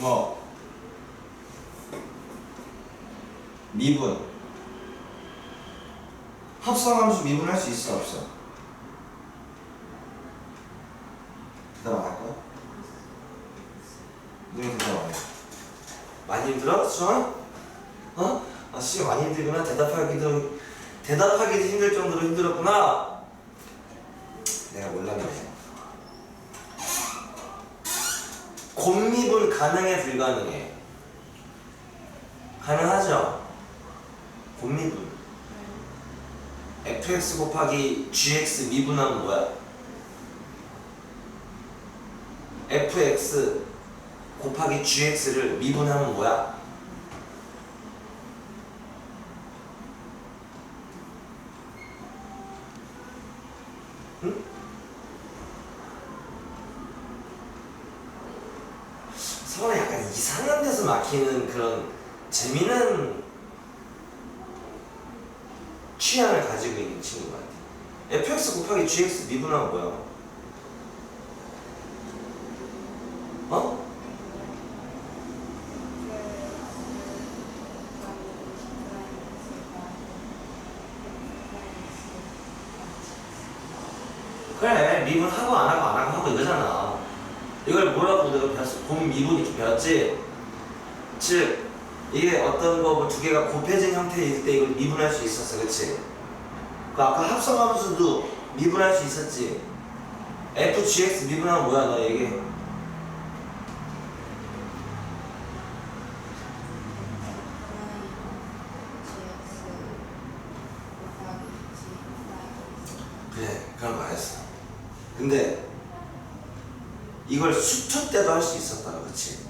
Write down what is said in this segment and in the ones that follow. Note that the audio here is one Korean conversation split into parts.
뭐 미분 합성함수 미분할 수 있어 없어? 대답 안 할 거야? 너희 대답 안 해. 많이 힘들어? 수아? 어? 아 수아 많이 힘들구나. 대답하기도 힘들 정도로 힘들었구나. 내가 몰랐네. 곱미분 가능해 불가능해? 가능하죠? 곱미분 fx 곱하기 gx 미분하면 뭐야? fx 곱하기 gx를 미분하면 뭐야? 응? 서로 약간 이상한 데서 막히는 그런 재미난 취향을 가지고 있는 친구 같아. fx 곱하기 gx 미분하면 뭐야? 어? 그래 미분하고 안하고 이거잖아. 이걸 뭐라고 내가 배웠어? 곱미분 이렇게 배웠지? 즉 이게 어떤 거 두 개가 곱해진 형태일 때 이걸 미분할 수 있었어, 그치? 그 아까 합성함수도 미분할 수 있었지? fgx 미분하면 뭐야? 너 얘기해. 그래 그런 거 알았어. 근데 이걸 수투 때도 할 수 있었다, 그치?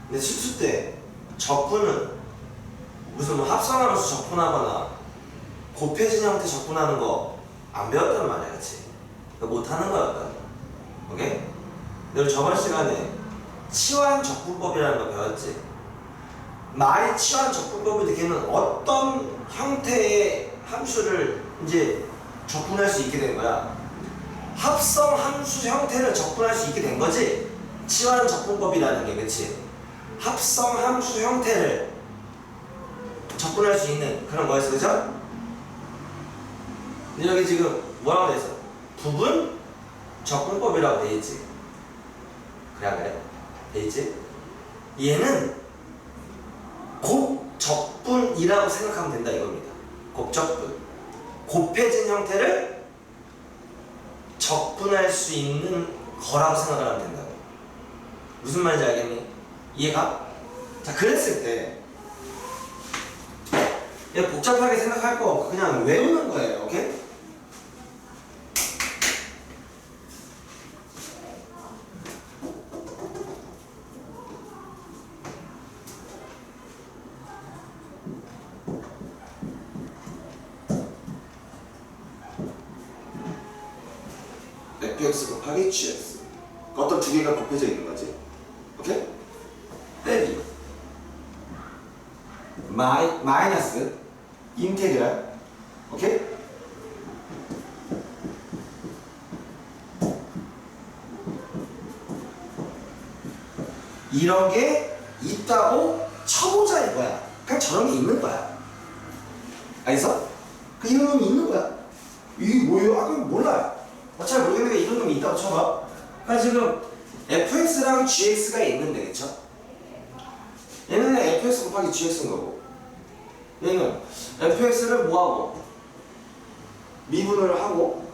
근데 수투 때 적분은 무슨 뭐 합성함수 적분하거나 곱해진 형태 적분하는 거 안 배웠단 말이야, 그치? 못하는 거였다. 오케이? 내가 저번 시간에 치환 적분법이라는 거 배웠지? 말이 치환 적분법이 되면 어떤 형태의 함수를 이제 적분할 수 있게 된 거야? 합성 함수 형태를 적분할 수 있게 된 거지? 치환 적분법이라는 게, 그치? 합성 함수 형태를 적분할 수 있는 그런 거였어, 그죠? 근데 여기 지금 뭐라고 돼 있어? 부분 적분법이라고 돼 있지? 그래 안 그래? 돼 있지? 얘는 곱적분이라고 생각하면 된다 이겁니다. 곱적분. 곱해진 형태를 적분할 수 있는 거라고 생각을 하면 된다고. 무슨 말인지 알겠니? 이해가? 자, 그랬을 때 복잡하게 생각할 거 없고 그냥 외우는 거예요. 오케이? fx 곱하기 gx 어떤 두 개가 곱해져 있는 거지. 오케이? 빼기 마이너스 인테그랄. 오케이? 이런 게 있다고 쳐보자 이거야. 그냥 저런 게 있는 거야. 알겠어? 그 이런 놈이 있는 거야. 이게 뭐예요? 아 그럼 몰라요. 잘 모르겠는데 이런 놈이 있다고 쳐봐. 그러니까 지금 fx랑 gx가 있는데, 그쵸? 얘는 fx 곱하기 gx인 거고, 얘는 fx를 뭐하고 미분을 하고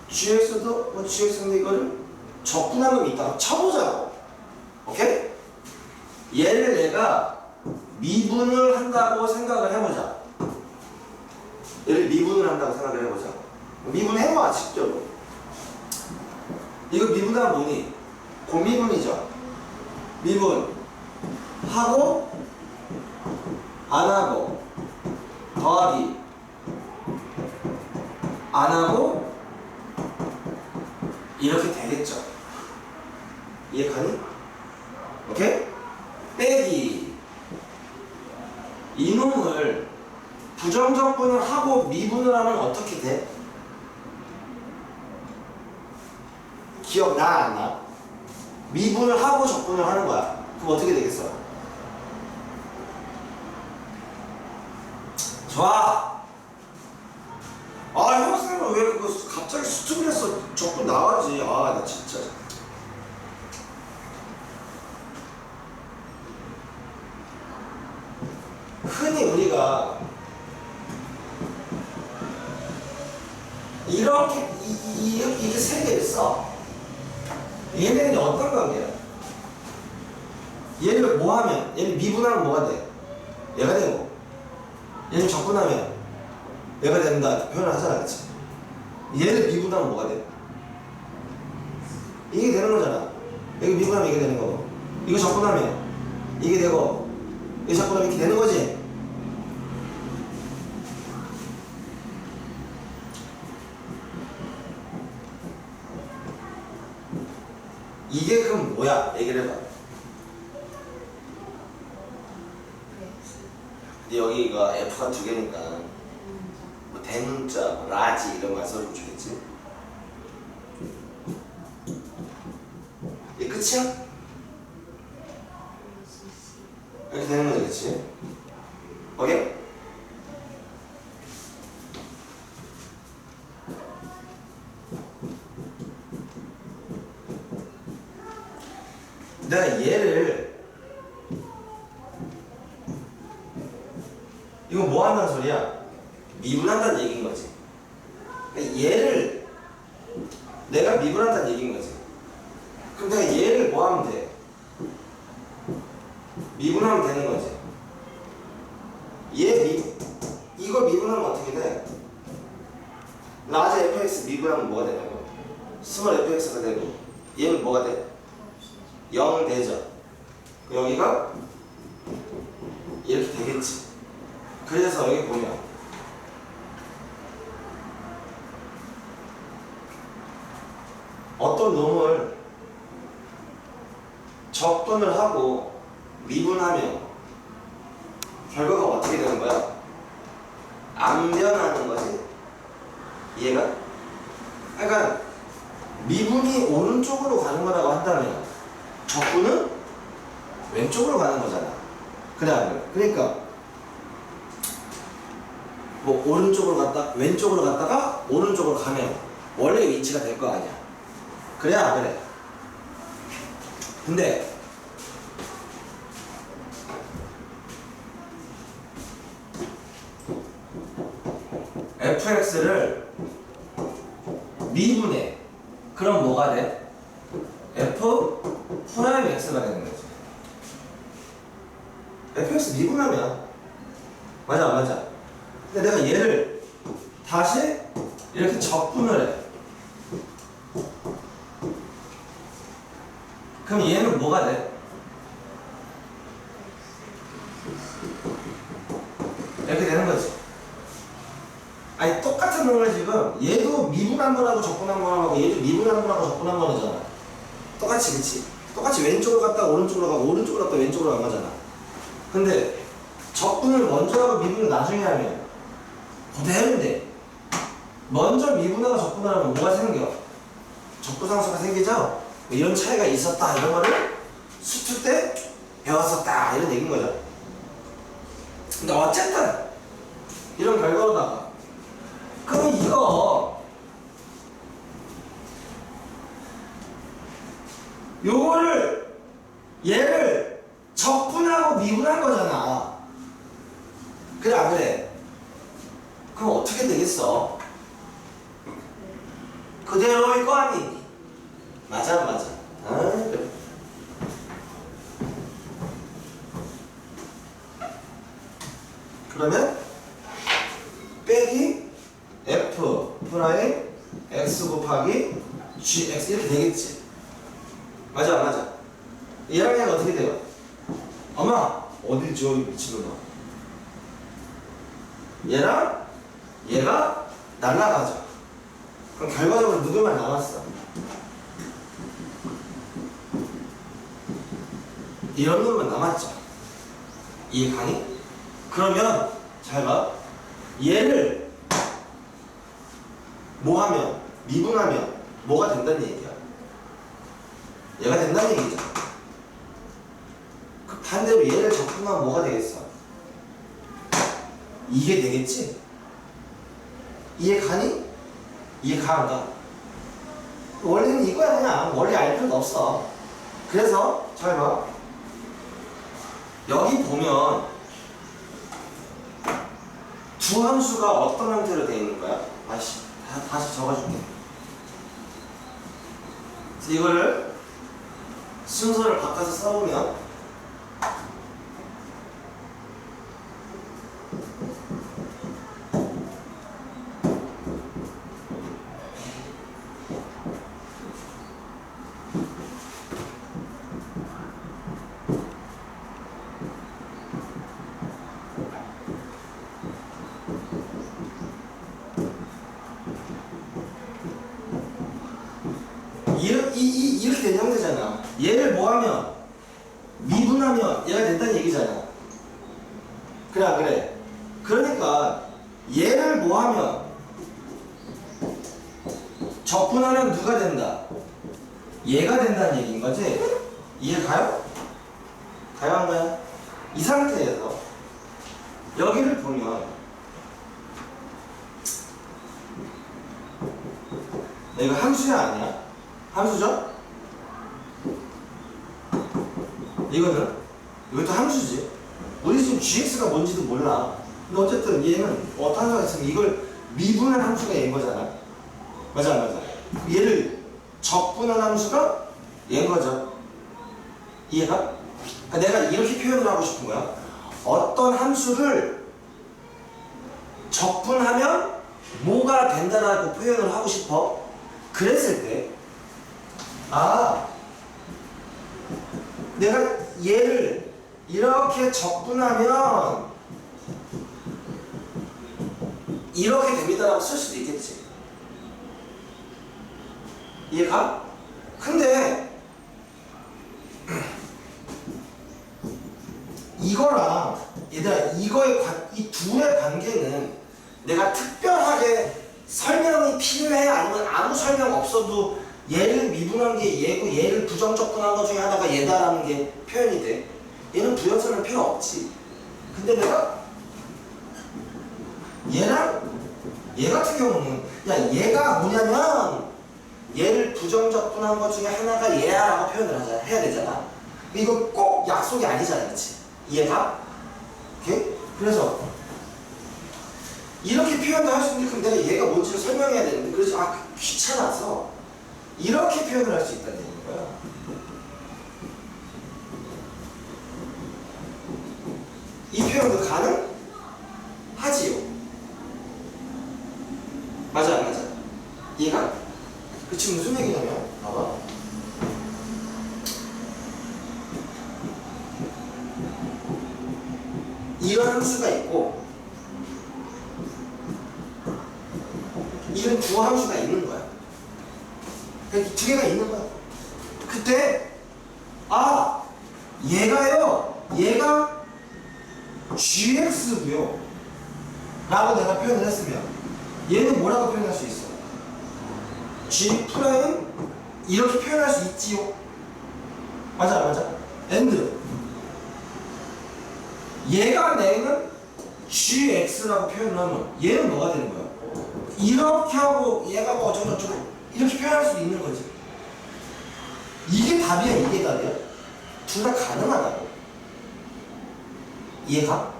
gx도 뭐 gx인데 이거를 적분한 놈이 있다고 쳐보자고. 오케이? 얘를 내가 미분을 한다고 생각을 해보자. 얘를 미분을 한다고 생각을 해보자. 미분해봐 직접으로. 이거 미분하면 뭐니? 곱미분이죠. 미분하고 안하고 더하기 안하고 이렇게 되겠죠. 이해가니? 오케이? 빼기 이놈을 부정적분을 하고 미분을 하면 어떻게 돼? 기억나 안 나? 미분을 하고 적분을 하는 거야. 그럼 어떻게 되겠어? 좋아. 아, 형사님은 왜 그거 갑자기 수축을 했어? 적분 나가지. 아, 나 진짜. 흔히 우리가 이렇게 이게 세 개를 써. 얘네는 어떤 관계야? 얘를 뭐 하면? 얘를 미분하면 뭐가 돼? 얘가 되고, 얘를 적분하면 얘가 된다 표현을 하잖아, 그치? 얘를 미분하면 뭐가 돼? 이게 되는 거잖아. 여기 미분하면 이게 되는 거고, 이거 적분하면 이게 되고, 이거 적분하면 이렇게 되는 거지. 이게 그럼 뭐야? 얘기를 해봐. 근데 여기가 F가 두 개니까 뭐 대문자, 뭐 라지 이런 거 써주면 좋겠지? 이게 끝이야? 이렇게 되는 거지, 그치? 오케이? 내가 얘를 이거 뭐 한다는 소리야? 미분한다는 얘기인 거지. 그러니까 얘를 내가 미분한다는 얘기인 거지. 그럼 내가 얘를 뭐 하면 돼? 미분하면 되는 거지. 이걸 미분하면 어떻게 돼? 라지 fx 미분하면 뭐가 되냐고. 스몰 fx가 되고 얘는 뭐가 돼? 0 되죠. 여기가 이렇게 되겠지. 그래서 여기 보면 어떤 놈을 적분을 하고 미분하면 결과가 어떻게 되는 거야? 안 변하는 거지. 이해가? 그러니까 미분이 오른쪽으로 가는 거라고 한다면 적분은 왼쪽으로 가는 거잖아. 그래 안 그래? 그러니까 뭐 오른쪽으로 갔다 왼쪽으로 갔다가 오른쪽으로 가면 원래 위치가 될 거 아니야. 그래 안 그래? 근데 fx를 미분해. 그럼 뭐가 돼? f 프라임 x가 되는 거지. fx 미분하면 맞아 안 맞아? 근데 내가 얘를 다시 이렇게 적분을 해. 그럼 얘는 뭐가 돼? 이렇게 되는 거지. 아니 똑같은 놈을 지금 얘도 미분한 거라고 적분한 거라고 얘도 미분한 거라고 적분한 거잖아. 똑같이 그치? 똑같이 왼쪽으로 갔다가 오른쪽으로 가고 오른쪽으로 갔다가 왼쪽으로 간 거잖아. 근데 적분을 먼저 하고 미분을 나중에 하면 그대로인데 먼저 미분하고 적분을 하면 뭐가 생겨? 적부상수가 생기죠? 이런 차이가 있었다 이런 거를 수투 때 배웠었다 이런 얘기인 거죠. 근데 어쨌든 이런 결과로다가 그럼 이거 요거를 얘를 적분하고 미분한 거잖아. 그래 안 그래? 그럼 어떻게 되겠어? 그대로일 거 아니니? 맞아 안 맞아? 아, 그래. 그러면 빼기 f 프라임 x 곱하기 gx 이렇게 되겠지. 맞아 안 맞아? 얘랑 얘가 어떻게 돼요? 엄마 어디 저 미친놈아. 얘랑 얘가 날라가죠. 그럼 결과적으로 누구만 남았어? 이런 놈만 남았죠. 이해가니? 그러면 잘 봐. 얘를 뭐 하면 미분하면 뭐가 된다는 얘기야. 얘가 된다는 얘기죠. F만 뭐가 되겠어? 이게 되겠지? 이해 가니? 이해 가 안 가? 원리는 이거야. 그냥 원리 알 필요도 없어. 그래서 잘 봐. 여기 보면 두 함수가 어떤 형태로 되어 있는 거야? 다시 적어줄게. 그래서 이거를 순서를 바꿔서 써보면 이렇게 된 형태잖아. 얘를 뭐하면 미분하면 얘가 된다는 얘기잖아. 그래. 그러니까 얘를 뭐하면 적분하면 누가 된다? 얘가 된다는 얘기인 거지? 이해 가요? 가요 안 가요? 이 상태에서 여기를 보면 이거 함수야 아니야? 함수죠? 이것도 함수지. 우리 지금 gx가 뭔지도 몰라. 근데 어쨌든 얘는 어떤 함수가 있으면 이걸 미분한 함수가 얘인 거잖아. 맞아 안 맞아? 얘를 적분한 함수가 얘인 거죠. 이해가? 그러니까 내가 이렇게 표현을 하고 싶은 거야. 어떤 함수를 적분하면 뭐가 된다라고 표현을 하고 싶어. 그랬을 때 내가 얘를 이렇게 적분하면 이렇게 됩니다라고 쓸 수도 있겠지. 이해가? 근데 이거랑 얘들아 이 둘의 관계는 내가 특별하게 설명이 필요해? 아니면 아무 설명 없어도 얘를 미분한 게 얘고 얘를 부정적분한 것 중에 하나가 얘다라는 게 표현이 돼. 얘는 부연설명 필요 없지. 근데 내가 얘랑 얘 같은 경우는 얘가 뭐냐면 얘를 부정적분한 것 중에 하나가 얘야 라고 표현을 해야 되잖아. 이거 꼭 약속이 아니잖아. 그치? 이해가? 오케이? 그래서 이렇게 표현도 할 수 있는데 그럼 내가 얘가 뭔지를 설명해야 되는데 그래서 귀찮아서 이렇게 표현을 할 수 있다는 얘기인 거야. 이 표현도 가능하지요. 맞아 안 맞아? 이해가? 그 지금 무슨 얘기냐면 봐봐. 이런 함수가 있고 이런 두 함수가 있는 거야. 그러니까 두 개가 있는 거야. 그때 얘가 gx고요 라고 내가 표현을 했으면 얘는 뭐라고 표현할 수 있어? g 프라임 이렇게 표현할 수 있지요. 맞아? and 얘가 내는 gx라고 표현을 하면 얘는 뭐가 되는 거야? 이렇게 하고 얘가 뭐 어쩌고저쩌고 이렇게 표현할 수도 있는 거지. 이게 답이야 이게 답이야? 둘 다 가능하다고. 이해가?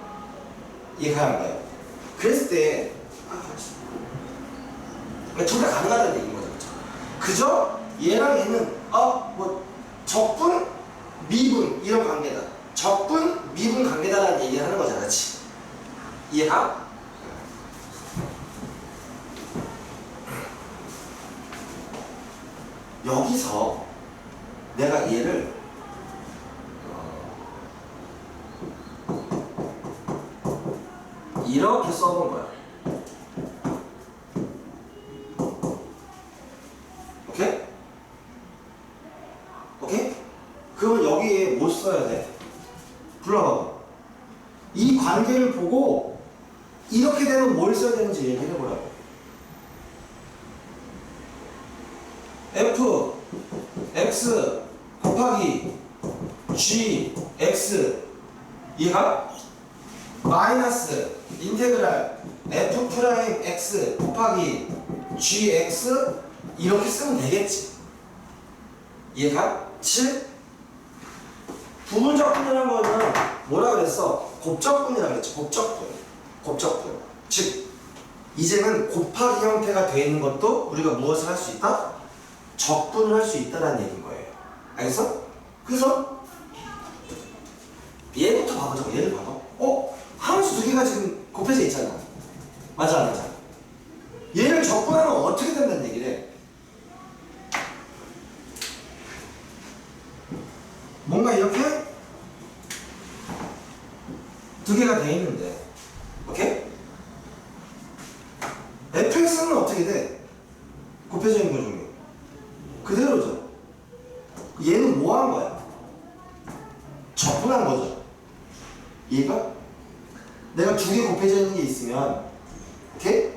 이해가 안 가요? 그랬을 때 둘 다 가능하다는 얘기인 거죠. 그죠? 얘랑 얘는 뭐 적분, 미분 이런 관계다. 적분, 미분 관계다라는 얘기를 하는 거잖아. 그치? 이해가? 여기서 내가 얘를 이렇게 써본 거야. 오케이? 그러면 여기에 뭐 써야 돼? 불러봐봐. 이 관계를 보고 이렇게 되면 뭘 써야 되는지 얘기를 해보라고. f x 곱하기 g x 얘가 마이너스 인테그랄 f 프라임 x 곱하기 gx 이렇게 쓰면 되겠지. 이해가? 7. 부분적분이라는 거는 뭐라 그랬어? 곱적분이라 그랬지. 곱적분. 즉 이제는 곱하기 형태가 되어 있는 것도 우리가 무엇을 할 수 있다? 적분을 할 수 있다라는 얘기인 거예요. 알겠어? 그래서 얘부터 봐보자. 얘를 봐봐. 함수 두 개가 지금 곱해져 있잖아. 맞아 안 맞아? 얘를 적분하면 어떻게 된다는 얘기를 해. 뭔가 이렇게 두 개가 돼 있는데, 오케이? fx는 어떻게 돼? 곱해져 있는 거 중에 그대로죠. 얘는 뭐 한 거야? 적분한 거죠. 이해가? 내가 두 개 곱해져 있는 게 있으면, 오케이?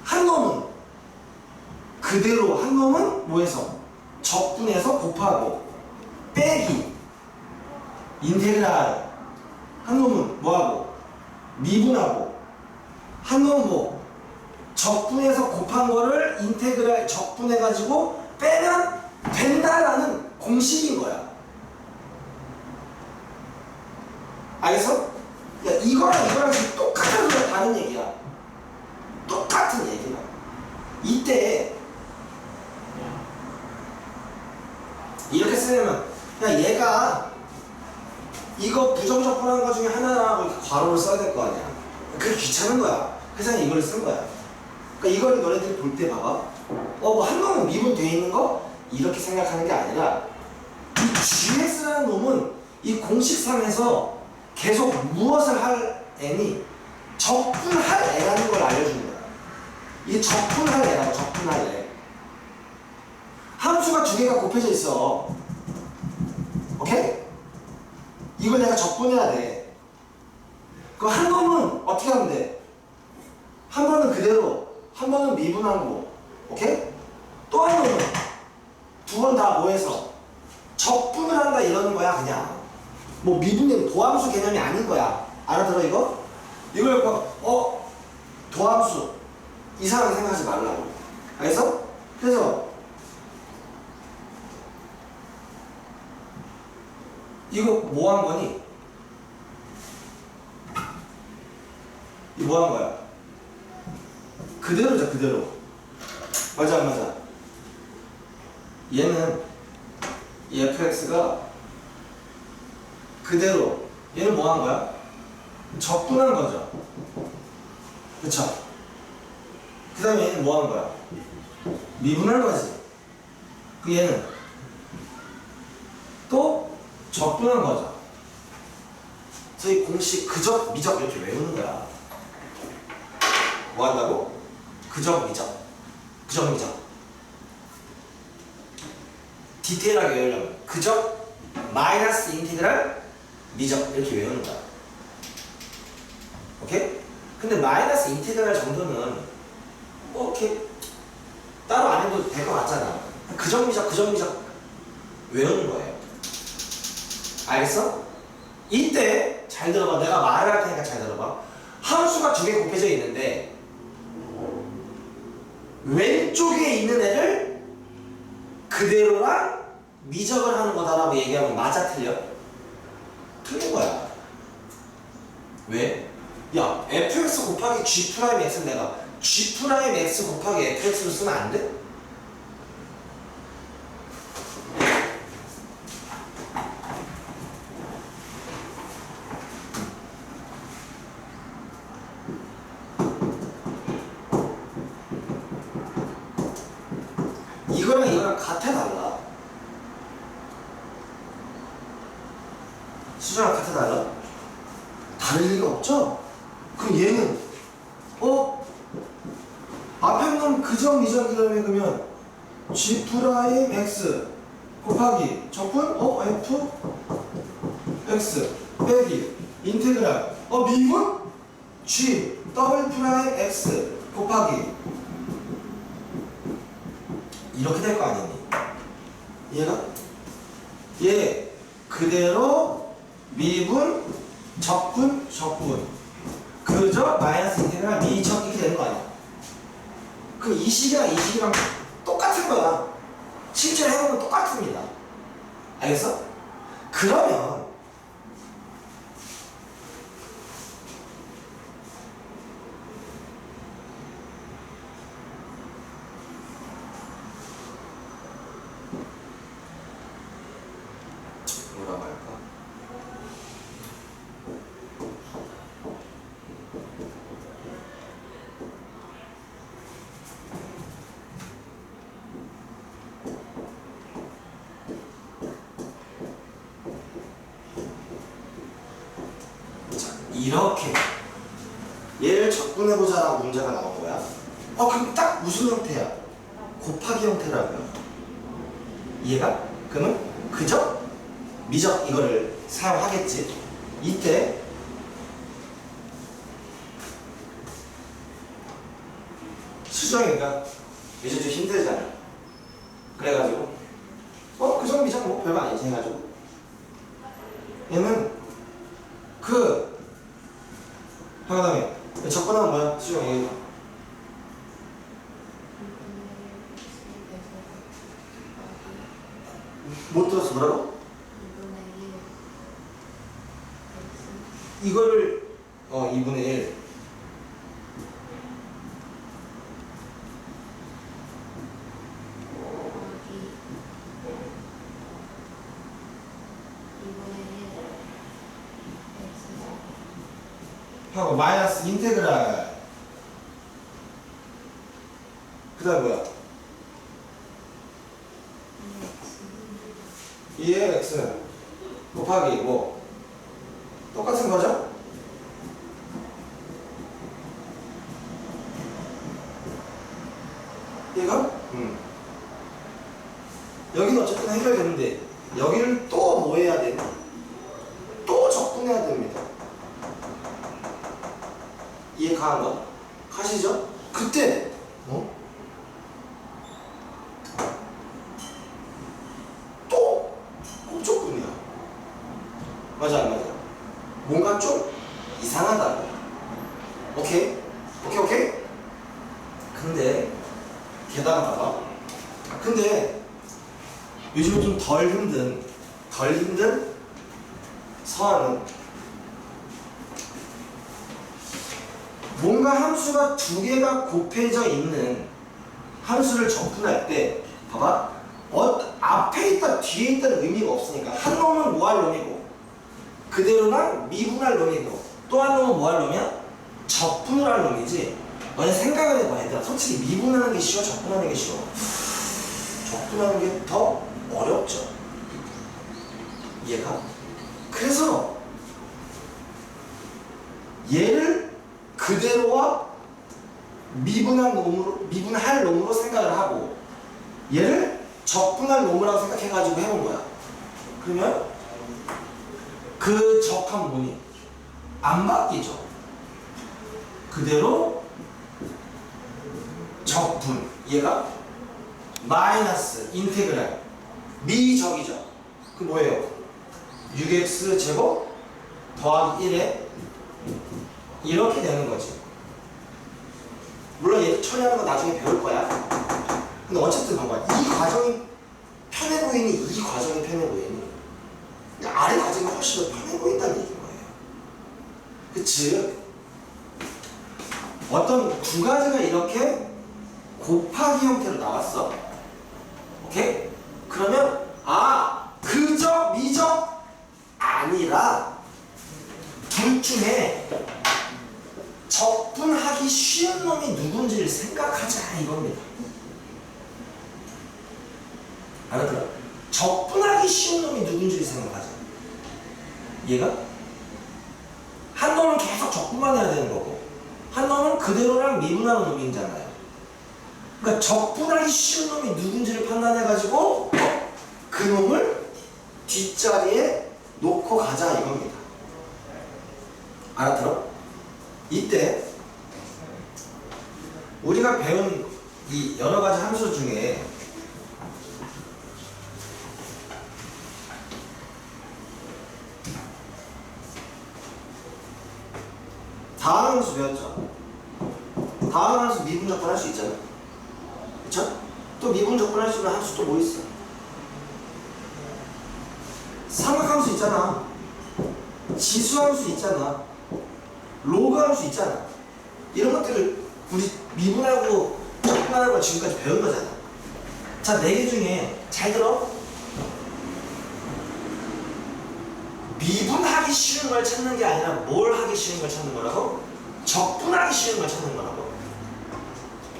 한 놈은 그대로, 한 놈은 뭐해서? 적분해서 곱하고 빼기 인테그랄, 한 놈은 뭐하고? 미분하고, 한 놈은 뭐? 적분해서 곱한 거를 인테그랄 적분해가지고 빼면 된다라는 공식인 거야. 알겠어? 야, 이거랑 지금 똑같은 소리야. 다른 얘기야. 똑같은 얘기야. 이때 이렇게 쓰려면 야, 얘가 이거 부정적분한 거 중에 하나라고 이렇게 괄호를 써야 될 거 아니야. 그게 귀찮은 거야. 그래서 이걸 쓴 거야. 그러니까 이걸 너네들이 볼 때 봐봐. 뭐 한 놈은 미분되어 있는 거 이렇게 생각하는 게 아니라 이 gx라는 놈은 이 공식상에서 계속 무엇을 할 애니 적분할 애라는 걸 알려주는 거야. 이게 적분할 애라고. 적분할 애. 함수가 두 개가 곱해져 있어. 오케이? 이걸 내가 적분해야 돼. 그럼 한 놈은 어떻게 하면 돼? 한 번은 그대로, 한 번은 미분하고, 오케이? 또 한 놈은 두 번 다 뭐해서 적분을 한다 이러는 거야. 그냥 뭐 미분의 도함수 개념이 아닌 거야. 알아들어 이거? 이걸 도함수 이상하게 생각하지 말라고. 알겠어? 그래서 이거 뭐 한 거니? 이거 뭐 한 거야? 그대로죠, 그대로. 맞아, 안 맞아? 얘는 이 fx가 그대로, 얘는 뭐 한 거야? 적분한 거죠. 그쵸? 그 다음에 얘는 뭐 한 거야? 미분한 거지. 그 얘는 또 적분한 거죠. 그래서 이 공식 그적, 미적 이렇게 외우는 거야. 뭐 한다고? 그적, 미적. 그적, 미적. 디테일하게 외우려면 그적, 마이너스 인티그랄, 미적 이렇게 외우는 거야. 오케이? 근데 마이너스 인티그랄 정도는 뭐 이렇게 따로 안 해도 될 것 같잖아. 그적, 미적, 그적, 미적 외우는 거예요. 알겠어? 이때 잘 들어봐. 내가 말을 할 테니까 잘 들어봐. 함수가 두 개 곱해져 있는데 왼쪽에 있는 애를 그대로랑 미적을 하는 거다라고 얘기하면 맞아, 틀려? 틀린 거야. 왜? 야, fx 곱하기 g 프라임 x는 내가 g 프라임 x 곱하기 fx로 쓰면 안 돼? 이거랑 같아, 달라? 수저랑 같아, 달라? 다를 리가 없죠? 그럼 얘는 앞에 놈 그적 미적이라면 그러면 g 프라임 x 곱하기 적분 f x 빼기 인테그랄 미분 g 더블 프라임 x 곱하기 이렇게 될 거 아니니? 얘가 얘 그대로 미분, 적분, 적분. 그저 마이너스 인테그랄 미적 이렇게 되는 거 아니야? 그 이 식이랑 이 식이랑 똑같은 거야. 실제로 해보면 똑같습니다. 알겠어? 그러면 뭐라고 할까? 이렇게 얘를 적분해보자라고 문제가 나온 거야. 그럼 딱 무슨 형태야? 곱하기 형태라고요. 이해가? 그러면 그저 미적 이거를 사용하겠지. 이때 수정이니까 이제 좀 힘들잖아. 그래가지고 그저 미적 뭐 별거 아니지 해가지고 얘는 그 하나다음에 적분하면 뭐야? 수정 얘기해봐. 못 들었어. 뭐라고? 이거를 2분의 1 하고 마이너스 인테그랄 그 다음 뭐야? 2의 x 곱하기 뭐 똑같은 거죠? 이거? 여기는 어쨌든 해결되는데 여기를 또 뭐 해야 돼? 또 적분해야 됩니다. 이해 가는가? 가시죠? 그때 또 곱적분이야. 맞아 안 맞아? 뭔가 좀 이상하다고. 오케이? 오케이? 근데 게다가 봐봐. 근데 요즘 좀 덜 힘든 서한은 뭔가 함수가 두 개가 곱해져 있는 함수를 적분할 때 봐봐. 앞에 있다 뒤에 있다는 의미가 없으니까 한 놈은 뭐 할 놈이고 그대로랑 미분할 놈이고 또 한 놈은 뭐 할 놈이야? 적분을 할 놈이지. 너네 생각을 해봐. 얘들아 솔직히 미분하는 게 쉬워? 적분하는 게 쉬워? 적분하는 게 더 어렵죠. 이해가? 그래서 얘를 그대로와 미분할 놈으로 생각을 하고 얘를 적분할 놈이라고 생각해가지고 해본 거야. 그러면 그 적한 뭐니? 안 바뀌죠. 그대로 적분 얘가 마이너스 인테그랄 미적이죠. 그 뭐예요? 6x 제곱 더하기 1에 이렇게 되는 거지. 물론 얘 처리하는 거 나중에 배울 거야. 근데 어쨌든 봐봐. 이 과정이 편해 보이니 이 과정이 편해 보이니 아래 과정이 훨씬 더 편해 보인다는 얘기인 거예요. 즉 어떤 두 가지가 이렇게 곱하기 형태로 나왔어. 오케이? 그러면 그저 미적 아니라 둘 중에 적분하기 쉬운 놈이 누군지를 생각하자 이겁니다. 알았더라? 적분하기 쉬운 놈이 누군지를 생각하자. 얘가 한 놈은 계속 적분만 해야 되는 거고 한 놈은 그대로랑 미분하는 놈이잖아요. 그러니까 적분하기 쉬운 놈이 누군지를 판단해가지고 그 놈을 뒷자리에 놓고 가자 이겁니다. 알아들어? 이때 우리가 배운 이 여러 가지 함수 중에 다항함수 배웠죠? 다항함수 미분 적분할 수 있잖아. 그쵸? 또 미분 적분할 수 있는 함수 또 뭐 있어? 삼각함수 있잖아. 지수함수 있잖아. 로그함수 있잖아. 이런 것들을 우리 미분하고 적분하는 걸 지금까지 배운 거잖아. 자, 4개 중에 잘 들어. 미분하기 쉬운 걸 찾는 게 아니라 뭘 하기 쉬운 걸 찾는 거라고? 적분하기 쉬운 걸 찾는 거라고.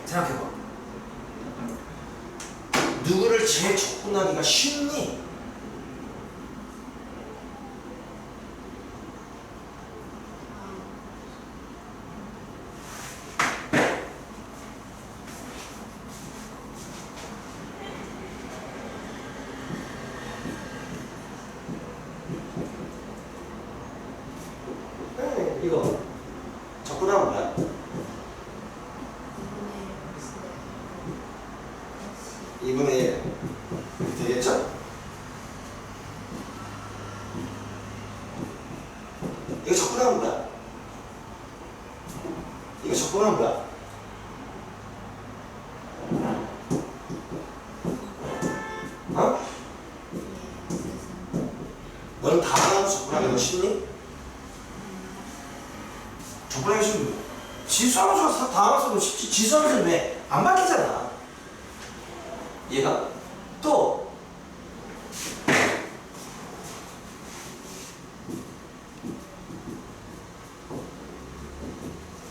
생각해봐. 누구를 제일 적분하기가 쉽니? 이거 적분하면 뭐야? 이분의 1 되겠죠? 이거 적분하면 뭐야? 이거 적분하면 뭐야? 어? 넌 다항함수 적분하기 너 쉽니? 적분하기 쉽니? 지수함수가 다항함수는 쉽지. 지수함수는 왜? 안 바뀌잖아. 얘가 또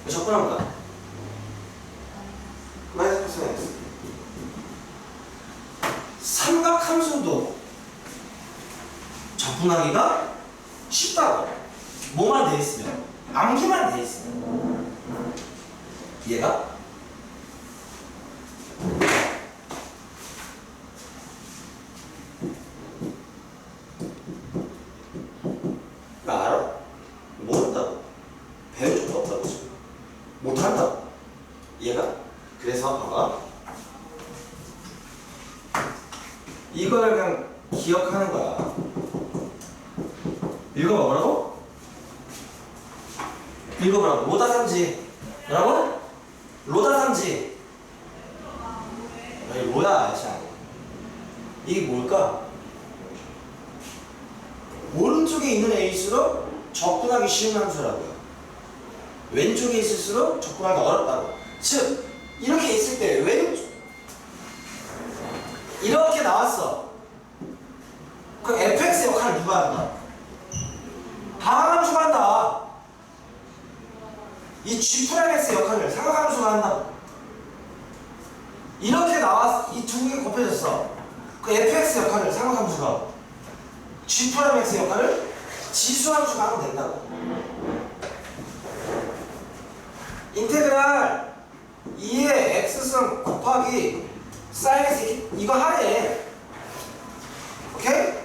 적분하면 뭐야? 마이너스 x 삼각함수도 적분하기가 쉽다고. 뭐만 돼 있으면, 암기만 돼 있으면. 얘가 나 알아? 모른다고. 배울 적도 없다고 지금. 못한다고. 얘가. 그래서 봐봐. 이걸 그냥 기억하는 거야. 읽어봐. 뭐라고? 읽어보라고. 로다삼지. 뭐라고? 로다삼지. 아니 뭐야 참. 이게 뭘까? 오른쪽에 있는 A일수록 적분하기 쉬운 함수라고요. 왼쪽에 있을수록 적분하기 어렵다고. 즉 이렇게 있을 때 왼쪽 이렇게 나왔어. 그럼 fx 역할을 누가 한다? 다항함수가 한다. 이 g'x 역할을 삼각함수가 한다. 이렇게 나왔어. 이 두 개 곱해졌어. 그 fx 역할을 삼각함수가, g'x 역할을 지수함수가 하면 된다고. 인테그랄 2의 x승 곱하기 사인 x 이거 하래. 오케이?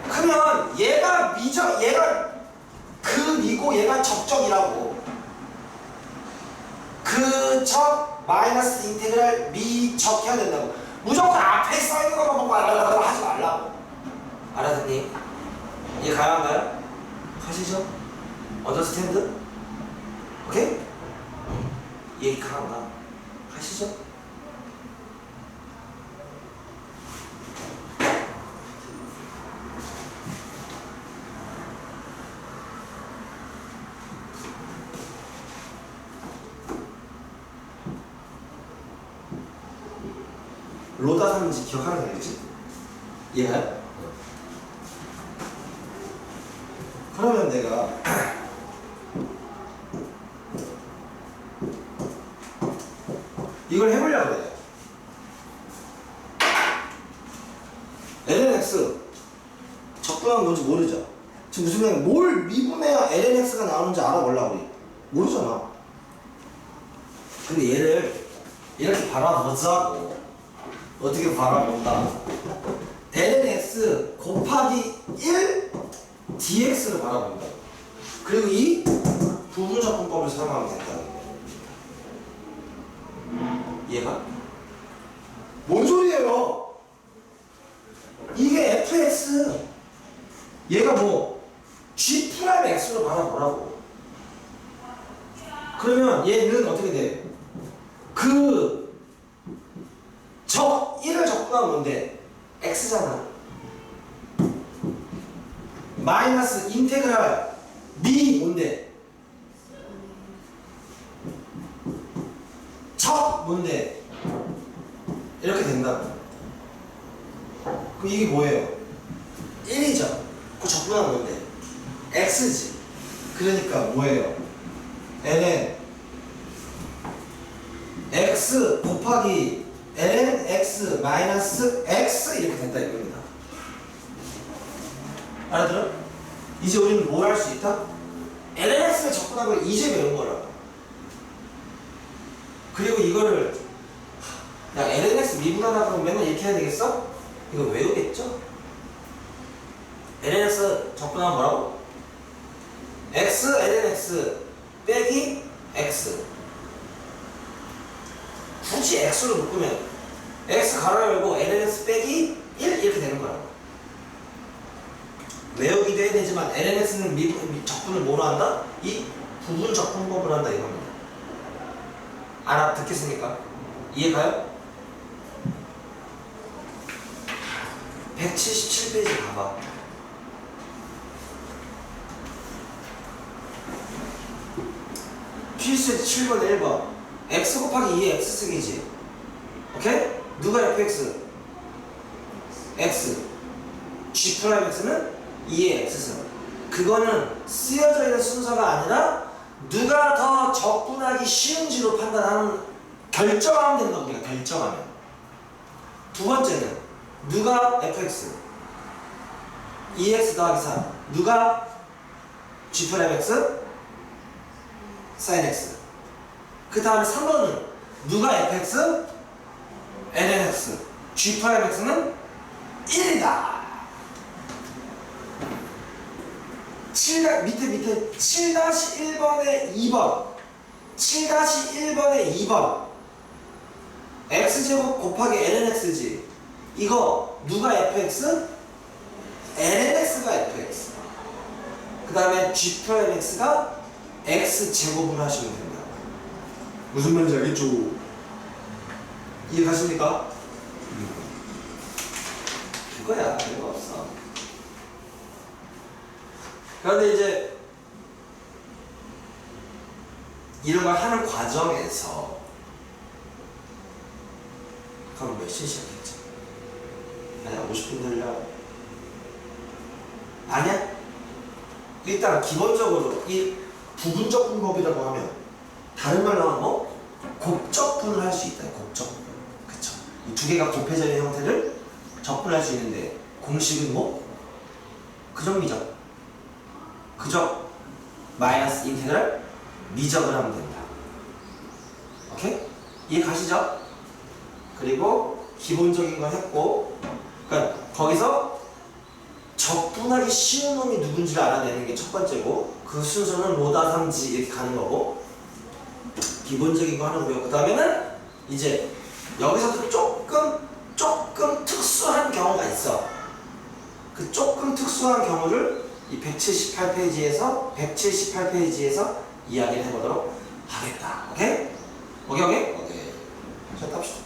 그러면 얘가 미적, 얘가 극이고 얘가 적적이라고. 그적 마이너스 인테그랄 미적 해야 된다고. 무조건 앞에 써있는 것만 보고 하지 말라고. 알았니? 이해 가능한가요? 가시죠? 언더스탠드? 오케이? 이해 가능한가? 가시죠? 로다삼지 기억하는 거 알겠지? 이해가요? 그러면 내가 이걸 해보려고 그래. lnx 적분하면 뭔지 모르죠? 지금 무슨 말이야? 뭘 미분해야 lnx가 나오는지 알아보려고 우리. 모르잖아. 근데 얘를 이렇게 바라보자고. 어떻게 바라본다? lnx 곱하기 1 dx를 바라본다. 그리고 이 부분적분법을 사용하면 된다는 거야. 얘가? 뭔 소리예요? 이게 fx, 얘가 뭐 g'(x로 바라보라고. 그러면 얘는 어떻게 돼? 적 1을 적분하면 뭔데? x잖아. 마이너스 인테그랄 미 뭔데? 적 뭔데? 이렇게 된다고. 그럼 이게 뭐예요? 1이죠. 그 적분하면 뭔데? x지. 그러니까 뭐예요? ln x 곱하기 ln x 마이너스 x 이렇게 된다 이겁니다. 알아들어? 이제 우리는 뭘 할 수 있다? ln x를 적분한 걸 이제 배운 거라고. 그리고 이거를 야 ln x 미분하다 그러면 맨날 이렇게 해야 되겠어? 이거 외우겠죠? ln x 적분하면 뭐라고? x ln x 빼기 x. 굳이 x로 묶으면 x 가로 열고 ln x 빼기 1 이렇게 되는 거라고. 외우기도 해야 되지만 ln x는 적분을 뭐로 한다? 이 부분 적분법을 한다 이겁니다. 알아듣겠습니까? 이해가요? 177페이지 가봐. 필수 7번 1번 x 곱하기 2의 x 쓰기지. 오케이? 누가 fx? x g 프라임 x는 2의 x승. 그거는 쓰여져 있는 순서가 아니라 누가 더 적분하기 쉬운지로 판단하는 결정하면 되는 겁니다. 결정하면. 두 번째는 누가 fx 2x 더하기 3 누가 g 프라임 x sin x. 그 다음에 3번은 누가 fx ln x g 프라임 x는 1이다. 밑에 7-1번에 2번 7-1번에 2번 x제곱 곱하기 lnx지. 이거 누가 fx? lnx가 fx. 그 다음에 g 프라임 x가 x제곱을 하시면 됩니다. 무슨 말인지 알겠죠? 이해가십니까? 그거야. 별거 없어. 그런데 이제 이런 걸 하는 과정에서 그럼 몇 시에 시작했지? 아니야 50분 들려? 아니야? 일단 기본적으로 이 부분적분법이라고 하면 다른 말로 하면 뭐? 곱적분을 할 수 있다. 곱적분. 그쵸? 이 두 개가 곱해져 있는 형태를 적분할 수 있는데 공식은 뭐? 그정미적. 그적 마이너스 인테그랄 미적을 하면 된다. 오케이? 이해 가시죠? 그리고 기본적인 거 했고, 그러니까 거기서 적분하기 쉬운 놈이 누군지를 알아내는 게 첫 번째고, 그 순서는 로다 삼지 이렇게 가는 거고, 기본적인 거 하나 배우고, 그 다음에는 이제 여기서도 조금 특수한 경우가 있어. 그 조금 특수한 경우를 이 178페이지에서 이야기를 해보도록 하겠다. 오케이? 오케이? 자, 답시다.